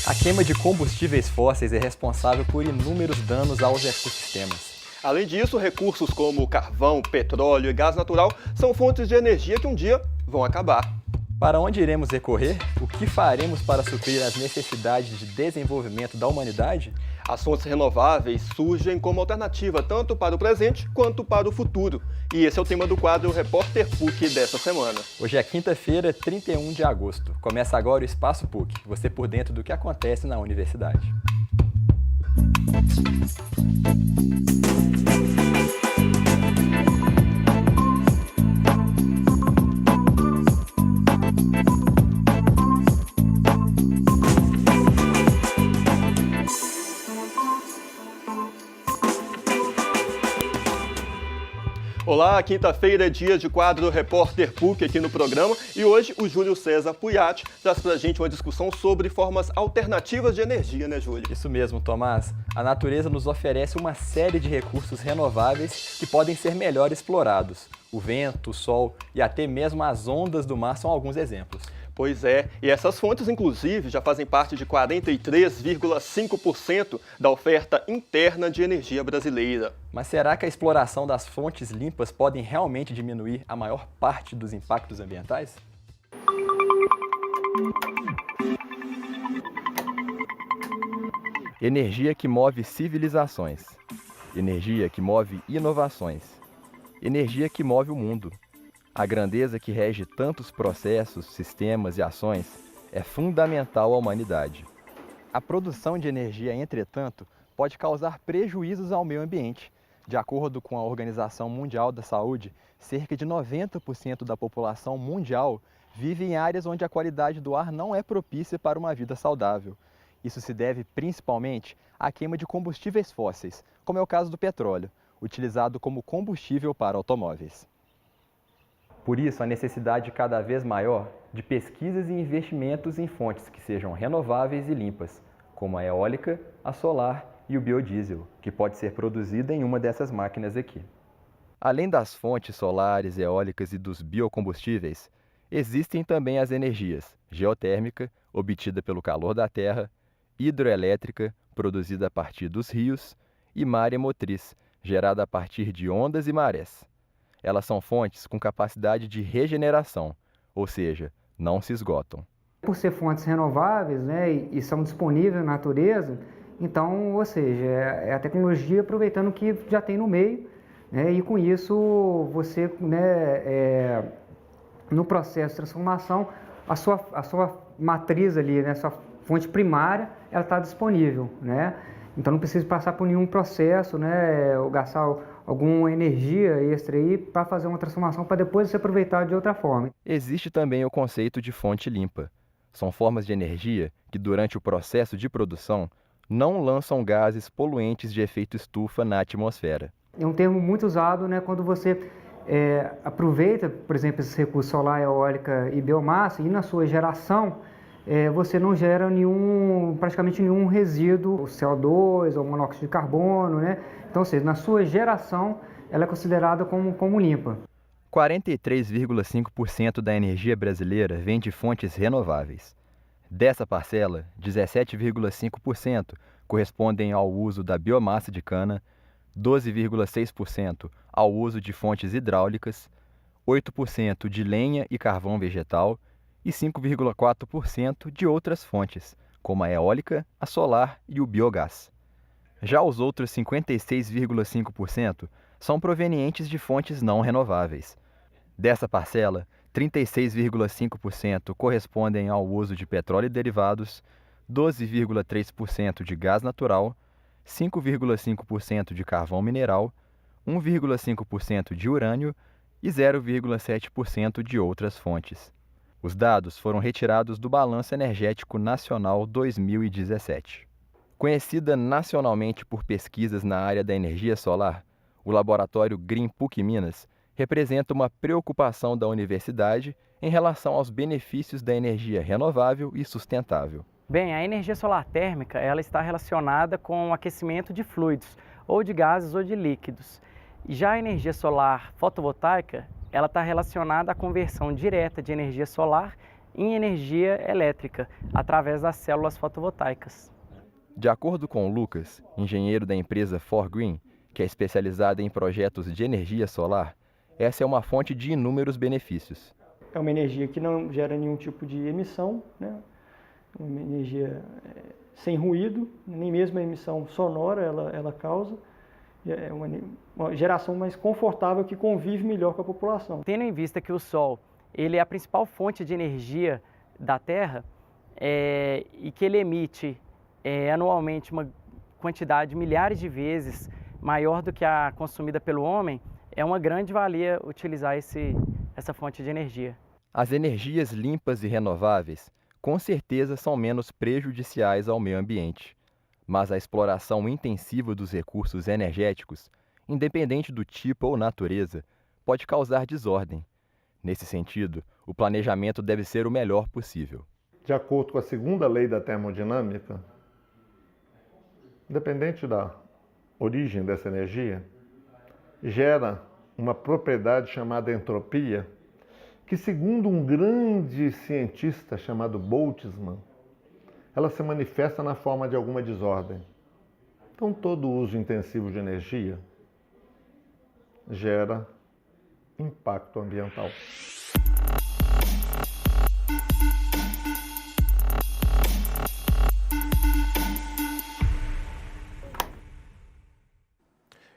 A queima de combustíveis fósseis é responsável por inúmeros danos aos ecossistemas. Além disso, recursos como carvão, petróleo e gás natural são fontes de energia que um dia vão acabar. Para onde iremos recorrer? O que faremos para suprir as necessidades de desenvolvimento da humanidade? As fontes renováveis surgem como alternativa tanto para o presente quanto para o futuro. E esse é o tema do quadro Repórter PUC dessa semana. Hoje é quinta-feira, 31 de agosto. Começa agora o Espaço PUC, você por dentro do que acontece na universidade. Olá, quinta-feira é dia de quadro Repórter PUC aqui no programa e hoje o Júlio César Pujatti traz pra gente uma discussão sobre formas alternativas de energia, né, Júlio? Isso mesmo, Tomás. A natureza nos oferece uma série de recursos renováveis que podem ser melhor explorados. O vento, o sol e até mesmo as ondas do mar são alguns exemplos. Pois é, e essas fontes, inclusive, já fazem parte de 43,5% da oferta interna de energia brasileira. Mas será que a exploração das fontes limpas podem realmente diminuir a maior parte dos impactos ambientais? Energia que move civilizações. Energia que move inovações. Energia que move o mundo. A grandeza que rege tantos processos, sistemas e ações é fundamental à humanidade. A produção de energia, entretanto, pode causar prejuízos ao meio ambiente. De acordo com a Organização Mundial da Saúde, cerca de 90% da população mundial vive em áreas onde a qualidade do ar não é propícia para uma vida saudável. Isso se deve principalmente à queima de combustíveis fósseis, como é o caso do petróleo, utilizado como combustível para automóveis. Por isso, a necessidade cada vez maior de pesquisas e investimentos em fontes que sejam renováveis e limpas, como a eólica, a solar e o biodiesel, que pode ser produzida em uma dessas máquinas aqui. Além das fontes solares, eólicas e dos biocombustíveis, existem também as energias geotérmica, obtida pelo calor da terra, hidroelétrica, produzida a partir dos rios, e maremotriz, gerada a partir de ondas e marés. Elas são fontes com capacidade de regeneração, ou seja, não se esgotam. Por ser fontes renováveis, né, e são disponíveis na natureza, então, ou seja, é a tecnologia aproveitando o que já tem no meio, né, e com isso você, né, no processo de transformação, a sua matriz ali, né, a sua fonte primária, ela está disponível, né? Então não precisa passar por nenhum processo, né, ou gastar alguma energia extra aí para fazer uma transformação para depois se aproveitar de outra forma. Existe também o conceito de fonte limpa. São formas de energia que, durante o processo de produção, não lançam gases poluentes de efeito estufa na atmosfera. É um termo muito usado, né, quando você aproveita, por exemplo, esse recurso solar, eólica e biomassa, e na sua geração, você não gera praticamente nenhum resíduo, CO2 ou monóxido de carbono, né? Então, ou seja, na sua geração, ela é considerada como limpa. 43,5% da energia brasileira vem de fontes renováveis. Dessa parcela, 17,5% correspondem ao uso da biomassa de cana, 12,6% ao uso de fontes hidráulicas, 8% de lenha e carvão vegetal, e 5,4% de outras fontes, como a eólica, a solar e o biogás. Já os outros 56,5% são provenientes de fontes não renováveis. Dessa parcela, 36,5% correspondem ao uso de petróleo e derivados, 12,3% de gás natural, 5,5% de carvão mineral, 1,5% de urânio e 0,7% de outras fontes. Os dados foram retirados do Balanço Energético Nacional 2017. Conhecida nacionalmente por pesquisas na área da energia solar, o laboratório Green PUC Minas representa uma preocupação da universidade em relação aos benefícios da energia renovável e sustentável. Bem, a energia solar térmica ela está relacionada com o aquecimento de fluidos, ou de gases ou de líquidos. Já a energia solar fotovoltaica ela está relacionada à conversão direta de energia solar em energia elétrica, através das células fotovoltaicas. De acordo com o Lucas, engenheiro da empresa ForGreen, que é especializada em projetos de energia solar, essa é uma fonte de inúmeros benefícios. É uma energia que não gera nenhum tipo de emissão, né? Uma energia sem ruído, nem mesmo a emissão sonora ela causa. É uma geração mais confortável que convive melhor com a população. Tendo em vista que o Sol ele é a principal fonte de energia da Terra e que ele emite anualmente uma quantidade de milhares de vezes maior do que a consumida pelo homem, é uma grande valia utilizar essa fonte de energia. As energias limpas e renováveis, com certeza, são menos prejudiciais ao meio ambiente, mas a exploração intensiva dos recursos energéticos, independente do tipo ou natureza, pode causar desordem. Nesse sentido, o planejamento deve ser o melhor possível. De acordo com a segunda lei da termodinâmica, independente da origem dessa energia, gera uma propriedade chamada entropia, que, segundo um grande cientista chamado Boltzmann, ela se manifesta na forma de alguma desordem. Então, todo uso intensivo de energia gera impacto ambiental.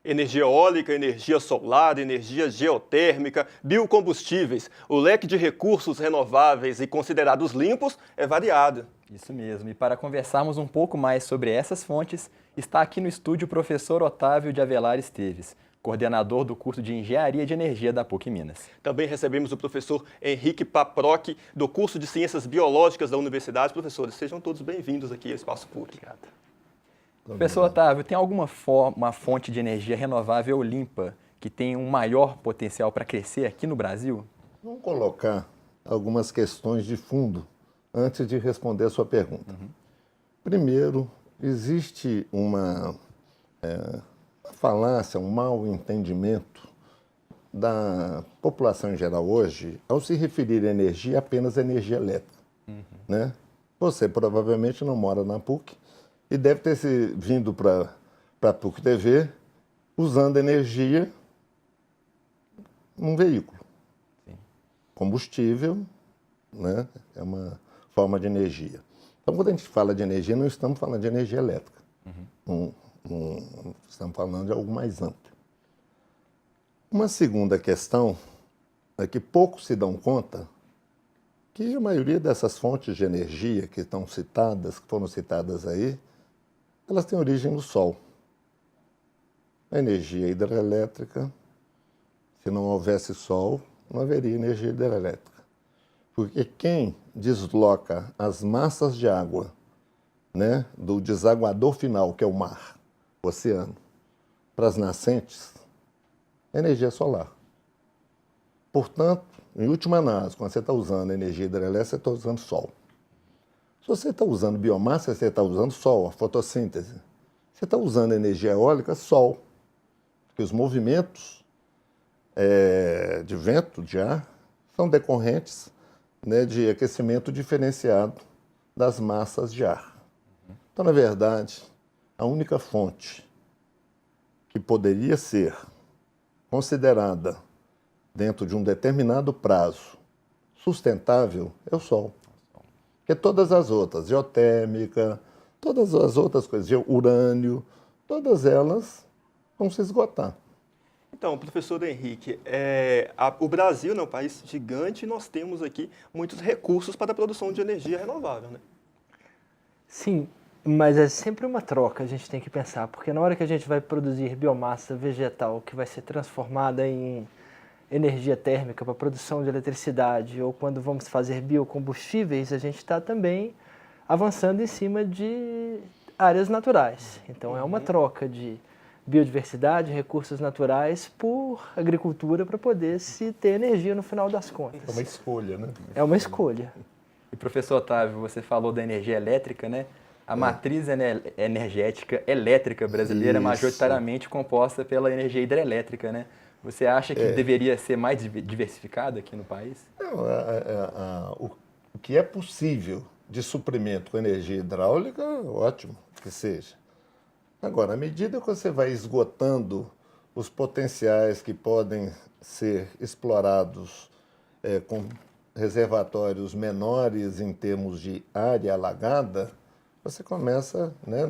Energia eólica, energia solar, energia geotérmica, biocombustíveis. O leque de recursos renováveis e considerados limpos é variado. Isso mesmo. E para conversarmos um pouco mais sobre essas fontes, está aqui no estúdio o professor Otávio de Avelar Esteves, coordenador do curso de Engenharia de Energia da PUC Minas. Também recebemos o professor Henrique Paproc, do curso de Ciências Biológicas da Universidade. Professores, sejam todos bem-vindos aqui ao Espaço PUC. Obrigado. Professor Otávio, tem alguma uma fonte de energia renovável limpa que tem um maior potencial para crescer aqui no Brasil? Vamos colocar algumas questões de fundo antes de responder a sua pergunta. Primeiro, existe uma falácia, um mau entendimento da população em geral hoje ao se referir à energia apenas à energia elétrica. Né? Você provavelmente não mora na PUC e deve ter vindo para a PUC TV usando energia num veículo. Sim. Combustível, né? É uma forma de energia. Então, quando a gente fala de energia, não estamos falando de energia elétrica. Não estamos falando de algo mais amplo. Uma segunda questão é que poucos se dão conta que a maioria dessas fontes de energia que estão citadas, que foram citadas aí, elas têm origem no Sol. A energia hidrelétrica, se não houvesse Sol, não haveria energia hidrelétrica. Porque quem desloca as massas de água, né, do desaguador final, que é o mar, o oceano, para as nascentes, é energia solar. Portanto, em última análise, quando você está usando energia hidrelétrica, você está usando Sol. Se você está usando biomassa, você está usando Sol, a fotossíntese. Você está usando energia eólica, Sol. Porque os movimentos de vento, de ar, são decorrentes, né, de aquecimento diferenciado das massas de ar. Então, na verdade, a única fonte que poderia ser considerada dentro de um determinado prazo sustentável é o Sol. Porque todas as outras, geotérmica, todas as outras coisas, urânio, todas elas vão se esgotar. Então, professor Henrique, o Brasil é um país gigante e nós temos aqui muitos recursos para a produção de energia renovável, né? Sim, mas é sempre uma troca, a gente tem que pensar, porque na hora que a gente vai produzir biomassa vegetal que vai ser transformada em energia térmica para produção de eletricidade, ou quando vamos fazer biocombustíveis, a gente está também avançando em cima de áreas naturais. Então é uma troca de biodiversidade, recursos naturais por agricultura para poder se ter energia no final das contas. É uma escolha, né? É uma escolha. E professor Otávio, você falou da energia elétrica, né? A matriz energética elétrica brasileira é majoritariamente composta pela energia hidrelétrica, né? Você acha que deveria ser mais diversificada aqui no país? Não, o que é possível de suprimento com energia hidráulica, ótimo que seja. Agora, à medida que você vai esgotando os potenciais que podem ser explorados com reservatórios menores em termos de área alagada, você começa, né,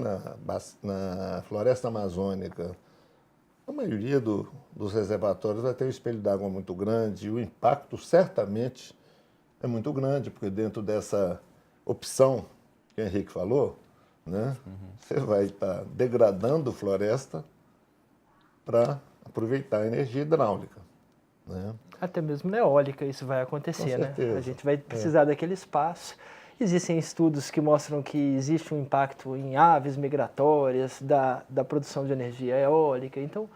na floresta amazônica. A maioria dos reservatórios vai ter um espelho d'água muito grande e o impacto certamente é muito grande, porque dentro dessa opção que o Henrique falou, né, você vai estar degradando floresta para aproveitar a energia hidráulica. Né? Até mesmo na eólica isso vai acontecer, né? A gente vai precisar daquele espaço. Existem estudos que mostram que existe um impacto em aves migratórias da produção de energia eólica. Então,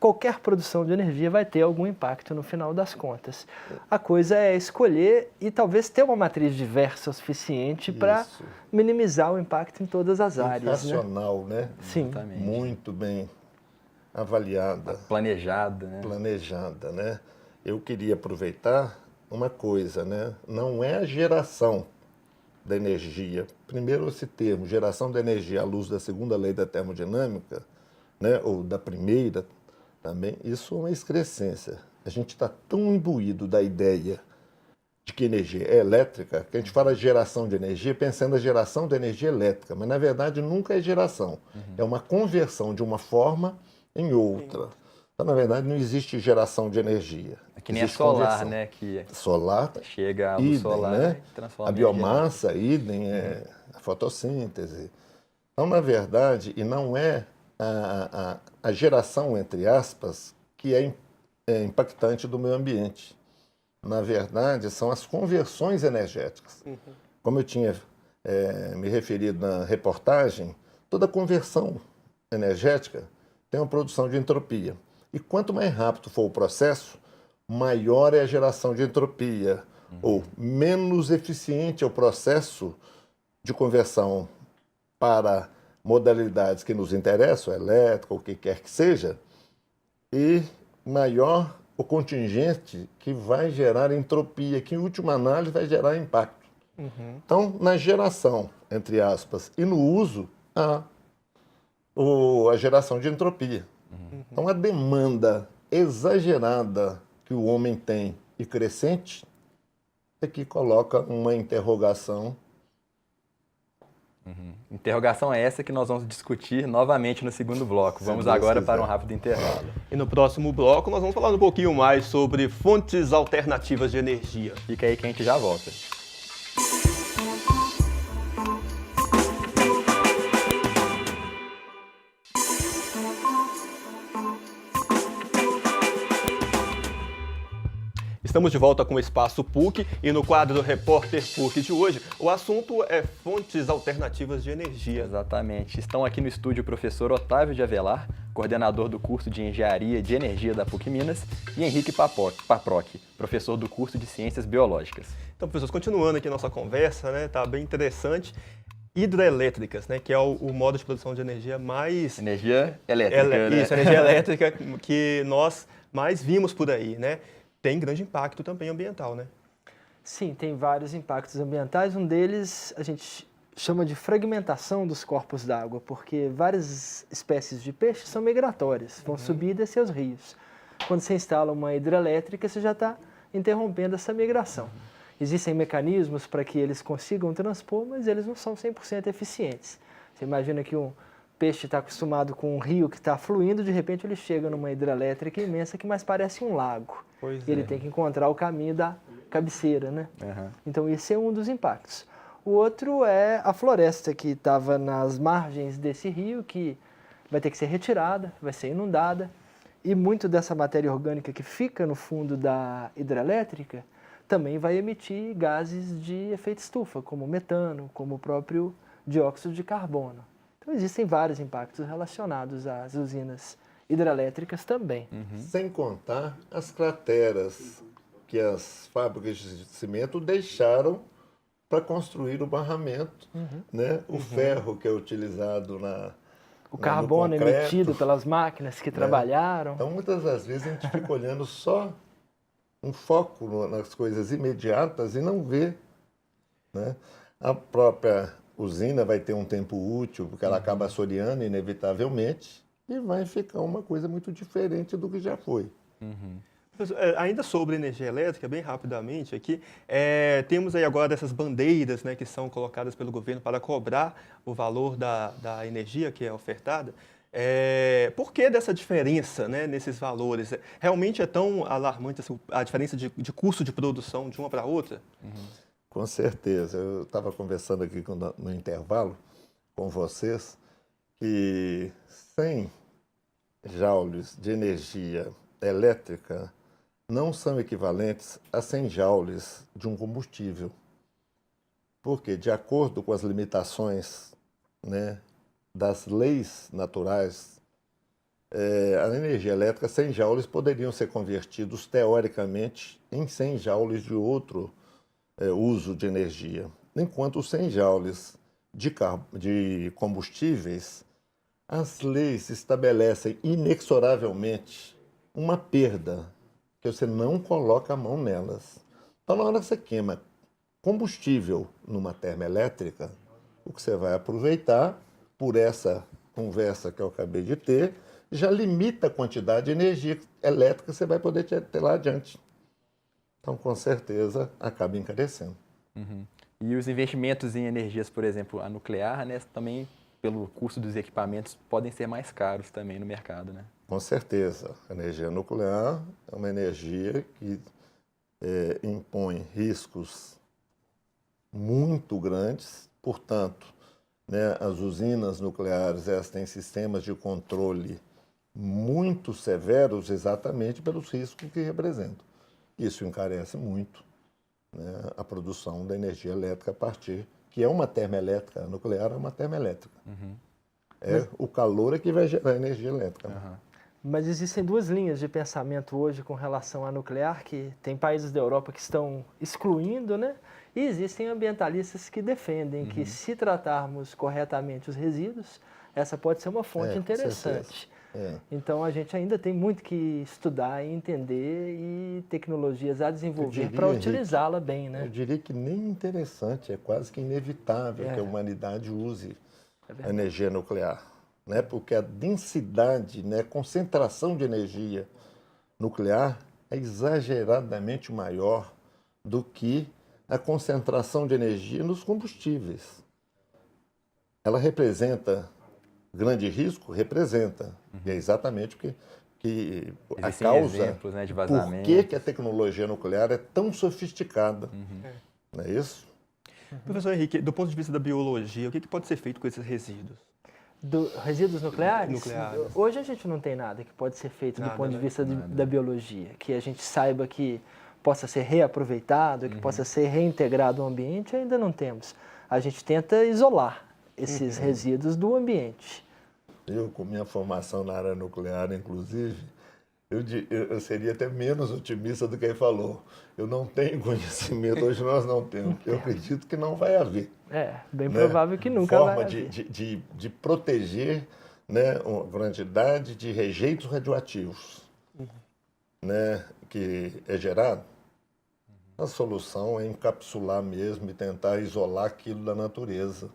qualquer produção de energia vai ter algum impacto no final das contas. A coisa é escolher e talvez ter uma matriz diversa o suficiente para minimizar o impacto em todas as áreas. Racional, né? Sim. Exatamente. Muito bem avaliada. Planejada, né? Planejada, né? Eu queria aproveitar uma coisa, né? Não é a geração da energia. Primeiro, esse termo, geração da energia à luz da segunda lei da termodinâmica, né? Ou da primeira também, isso é uma excrescência. A gente está tão imbuído da ideia de que energia é elétrica, que a gente fala de geração de energia pensando na geração de energia elétrica, mas na verdade nunca é geração. É uma conversão de uma forma em outra. Então, na verdade, não existe geração de energia. É que nem existe a solar, conversão. né? Que Solar, chega a luz idem, solar, né? e transforma A em energia. biomassa, idem, é a fotossíntese. Então, na verdade, e não é a geração, entre aspas, que é impactante do meio ambiente. Na verdade, são as conversões energéticas. Como eu tinha me referido na reportagem, toda conversão energética tem uma produção de entropia. E quanto mais rápido for o processo, maior é a geração de entropia, ou menos eficiente é o processo de conversão para modalidades que nos interessam, elétrica, ou o que quer que seja, e maior o contingente que vai gerar entropia, que em última análise vai gerar impacto. Então, na geração, entre aspas, e no uso, há a geração de entropia. Então, a demanda exagerada que o homem tem e crescente é que coloca uma interrogação. Interrogação é essa que nós vamos discutir novamente no segundo bloco. Vamos Deus agora quiser. para um rápido intervalo. E no próximo bloco nós vamos falar um pouquinho mais sobre fontes alternativas de energia. Fica aí que a gente já volta. Estamos de volta com o Espaço PUC e no quadro do Repórter PUC de hoje, o assunto é fontes alternativas de energia. Exatamente. Estão aqui no estúdio o professor Otávio de Avelar, coordenador do curso de Engenharia de Energia da PUC Minas, e Henrique Paproc, professor do curso de Ciências Biológicas. Então, professores, continuando aqui a nossa conversa, né, tá bem interessante. Hidrelétricas, né, que é o modo de produção de energia mais... Energia elétrica, né? Isso, energia elétrica que nós mais vimos por aí, né? Tem grande impacto também ambiental, né? Sim, tem vários impactos ambientais. Um deles a gente chama de fragmentação dos corpos d'água, porque várias espécies de peixes são migratórias, vão subir e descer os rios. Quando você instala uma hidrelétrica, você já está interrompendo essa migração. Existem mecanismos para que eles consigam transpor, mas eles não são 100% eficientes. Você imagina que um peixe está acostumado com um rio que está fluindo, de repente ele chega numa hidrelétrica imensa que mais parece um lago. Pois E ele tem que encontrar o caminho da cabeceira, né? Então esse é um dos impactos. O outro é a floresta que estava nas margens desse rio, que vai ter que ser retirada, vai ser inundada, e muito dessa matéria orgânica que fica no fundo da hidrelétrica também vai emitir gases de efeito estufa, como metano, como o próprio dióxido de carbono. Então existem vários impactos relacionados às usinas hidrelétricas também. Sem contar as crateras que as fábricas de cimento deixaram para construir o barramento, né? O ferro que é utilizado O carbono no concreto, emitido pelas máquinas que trabalharam. Então, muitas das vezes a gente fica olhando só um foco nas coisas imediatas e não vê né? A própria usina vai ter um tempo útil, porque ela acaba assoreando inevitavelmente, e vai ficar uma coisa muito diferente do que já foi. Ainda sobre energia elétrica, bem rapidamente aqui, temos aí agora essas bandeiras, né, que são colocadas pelo governo para cobrar o valor da energia que é ofertada. Por que dessa diferença, né, nesses valores? Realmente é tão alarmante assim, a diferença de custo de produção de uma para outra? Com certeza. Eu estava conversando aqui no intervalo com vocês que 100 joules de energia elétrica não são equivalentes a 100 joules de um combustível. Porque, de acordo com as limitações, né, das leis naturais, a energia elétrica, 100 joules poderiam ser convertidos, teoricamente, em 100 joules de outro uso de energia. Enquanto os 100 joules de combustíveis, as leis estabelecem inexoravelmente uma perda, que você não coloca a mão nelas. Então, na hora que você queima combustível numa termoelétrica, o que você vai aproveitar, por essa conversa que eu acabei de ter, já limita a quantidade de energia elétrica que você vai poder ter lá adiante. Então, com certeza, acaba encarecendo. E os investimentos em energias, por exemplo, a nuclear, né, também, pelo custo dos equipamentos, podem ser mais caros também no mercado, né? Com certeza. A energia nuclear é uma energia que impõe riscos muito grandes, portanto, né, as usinas nucleares elas têm sistemas de controle muito severos exatamente pelos riscos que representam. Isso encarece muito, né, a produção da energia elétrica a partir, que é uma termoelétrica, a nuclear é uma termoelétrica. O calor é que vai gerar energia elétrica. Mas existem duas linhas de pensamento hoje com relação à nuclear, que tem países da Europa que estão excluindo, né? E existem ambientalistas que defendem que, se tratarmos corretamente os resíduos, essa pode ser uma fonte interessante. Então, a gente ainda tem muito que estudar e entender e tecnologias a desenvolver para utilizá-la bem, né? Eu diria que nem interessante, é quase que inevitável que a humanidade use a energia nuclear, né? Porque a densidade, né, a concentração de energia nuclear é exageradamente maior do que a concentração de energia nos combustíveis. Ela representa grande risco? Representa. E é exatamente o que a causa, exemplos, né, de vazamento. Por que a tecnologia nuclear é tão sofisticada. Não é isso? Professor Henrique, do ponto de vista da biologia, o que pode ser feito com esses resíduos? Resíduos nucleares? Nucleares. Hoje a gente não tem nada que pode ser feito do ponto de vista da biologia, que a gente saiba que possa ser reaproveitado, que possa ser reintegrado ao ambiente, ainda não temos. A gente tenta isolar esses resíduos do ambiente. Eu, com minha formação na área nuclear, inclusive, eu seria até menos otimista do que ele falou. Eu não tenho conhecimento, hoje nós não temos. Eu acredito que não vai haver. Bem provável que nunca vai haver. Forma de proteger, né, uma quantidade de rejeitos radioativos, né, que é gerado. A solução é encapsular mesmo e tentar isolar aquilo da natureza.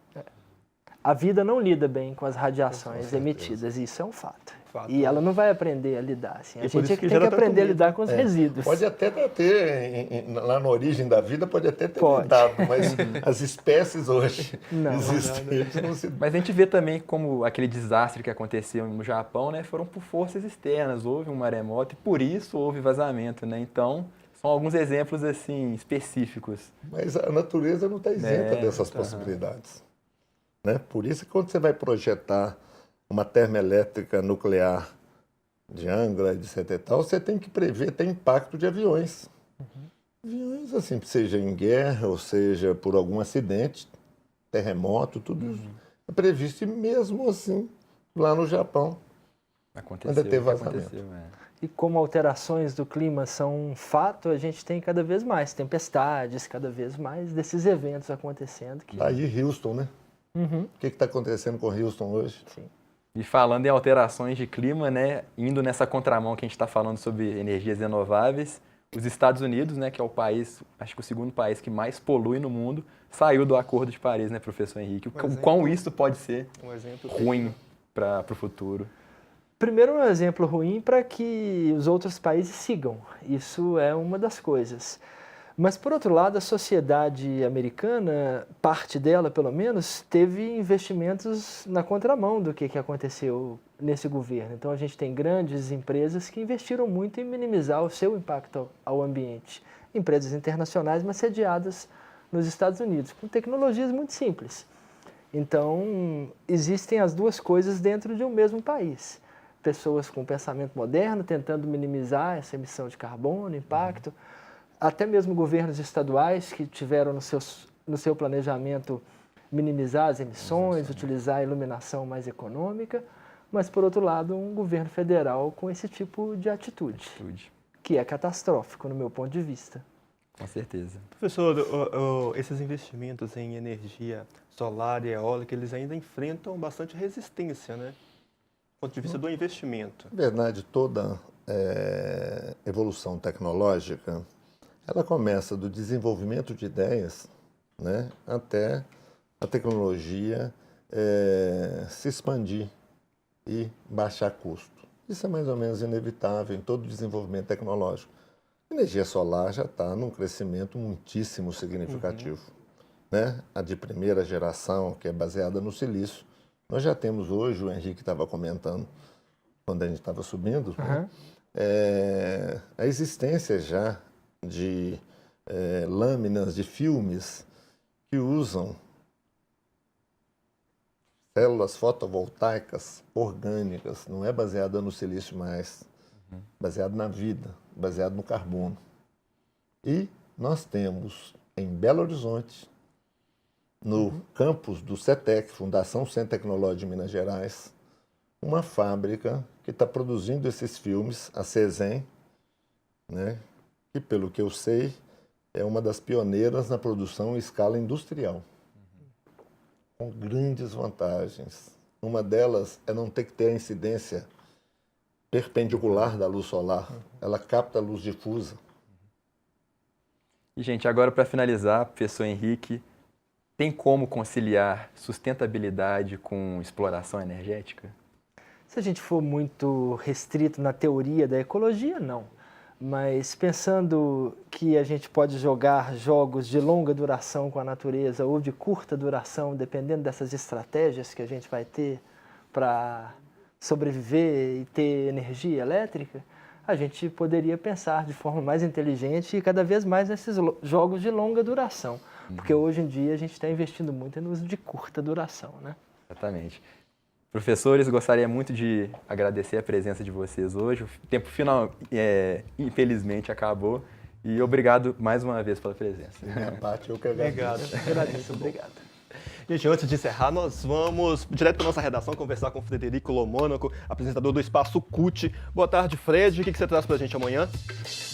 A vida não lida bem com as radiações emitidas, isso é um fato. E ela não vai aprender a lidar. Assim. A gente tem que aprender a lidar com os resíduos. Pode até ter, lá na origem da vida, pode até ter lidado, mas as espécies hoje existem. Mas a gente vê também como aquele desastre que aconteceu no Japão, né, foram por forças externas. Houve um maremoto e por isso houve vazamento, né? Então, são alguns exemplos assim específicos. Mas a natureza não está isenta dessas possibilidades. Né? Por isso que quando você vai projetar uma termoelétrica nuclear de Angra, etc. e tal, você tem que prever até impacto de aviões. Aviões, assim, seja em guerra, ou seja por algum acidente, terremoto, tudo isso é previsto. E mesmo assim, lá no Japão, ainda teve vazamento. E como alterações do clima são um fato, a gente tem cada vez mais tempestades, cada vez mais desses eventos acontecendo. Aí Houston, né? O que está acontecendo com Houston hoje? Sim. E falando em alterações de clima, né, indo nessa contramão que a gente está falando sobre energias renováveis, os Estados Unidos, né, que é o país, acho que o segundo país que mais polui no mundo, saiu do Acordo de Paris, né, professor Henrique? O quão isso pode ser ruim para o futuro? Primeiro, um exemplo ruim para que os outros países sigam. Isso é uma das coisas. Mas, por outro lado, a sociedade americana, parte dela, pelo menos, teve investimentos na contramão do que aconteceu nesse governo. Então, a gente tem grandes empresas que investiram muito em minimizar o seu impacto ao ambiente. Empresas internacionais, mas sediadas nos Estados Unidos, com tecnologias muito simples. Então, existem as duas coisas dentro de um mesmo país. Pessoas com pensamento moderno, tentando minimizar essa emissão de carbono, impacto. Até mesmo governos estaduais que tiveram no seu planejamento minimizar as emissões, utilizar a iluminação mais econômica, mas, por outro lado, um governo federal com esse tipo de atitude, que é catastrófico, no meu ponto de vista. Com certeza. Professor, esses investimentos em energia solar e eólica, eles ainda enfrentam bastante resistência, né? Do ponto de vista do investimento. Na verdade, toda evolução tecnológica, ela começa do desenvolvimento de ideias, né, até a tecnologia se expandir e baixar custo. Isso é mais ou menos inevitável em todo desenvolvimento tecnológico. A energia solar já está num crescimento muitíssimo significativo. Né? A de primeira geração, que é baseada no silício. Nós já temos hoje, o Henrique estava comentando, quando a gente estava subindo, né? A existência já de lâminas de filmes que usam células fotovoltaicas orgânicas, não é baseada no silício mais, baseado na vida, baseado no carbono. E nós temos em Belo Horizonte, no campus do CETEC, Fundação Centro Tecnológico de Minas Gerais, uma fábrica que está produzindo esses filmes, a CESEM, né? Que, pelo que eu sei, é uma das pioneiras na produção em escala industrial, com grandes vantagens. Uma delas é não ter que ter a incidência perpendicular da luz solar, ela capta a luz difusa. E, gente, agora para finalizar, professor Henrique, tem como conciliar sustentabilidade com exploração energética? Se a gente for muito restrito na teoria da ecologia, não. Mas pensando que a gente pode jogar jogos de longa duração com a natureza ou de curta duração, dependendo dessas estratégias que a gente vai ter para sobreviver e ter energia elétrica, a gente poderia pensar de forma mais inteligente e cada vez mais nesses jogos de longa duração. Porque hoje em dia a gente está investindo muito no uso de curta duração, né? Exatamente. Professores, gostaria muito de agradecer a presença de vocês hoje. O tempo final, infelizmente, acabou. E obrigado mais uma vez pela presença. Minha parte, eu que agradeço. Obrigado. Agradeço, obrigado. Gente, antes de encerrar, nós vamos direto para nossa redação conversar com o Frederico Lomônaco, apresentador do Espaço CUT. Boa tarde, Fred. O que você traz para a gente amanhã?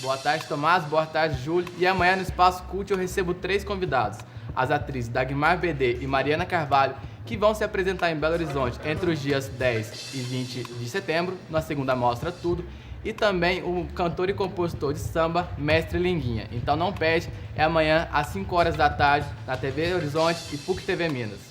Boa tarde, Tomás. Boa tarde, Júlio. E amanhã no Espaço CUT eu recebo 3 convidados. As atrizes Dagmar BD e Mariana Carvalho, que vão se apresentar em Belo Horizonte entre os dias 10 e 20 de setembro, na segunda mostra Tudo, e também o cantor e compositor de samba, Mestre Linguinha. Então não perde, é amanhã às 5 horas da tarde, na TV Horizonte e PUC TV Minas.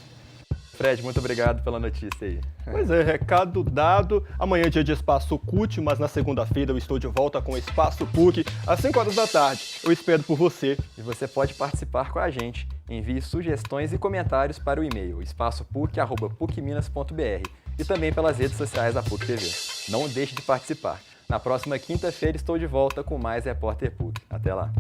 Fred, muito obrigado pela notícia aí. Pois é, recado dado. Amanhã é dia de Espaço CUT, mas na segunda-feira eu estou de volta com o Espaço PUC, às 5 horas da tarde. Eu espero por você. E você pode participar com a gente. Envie sugestões e comentários para o e-mail espaçopuc@pucminas.br e também pelas redes sociais da PUC TV. Não deixe de participar. Na próxima quinta-feira estou de volta com mais Repórter PUC. Até lá.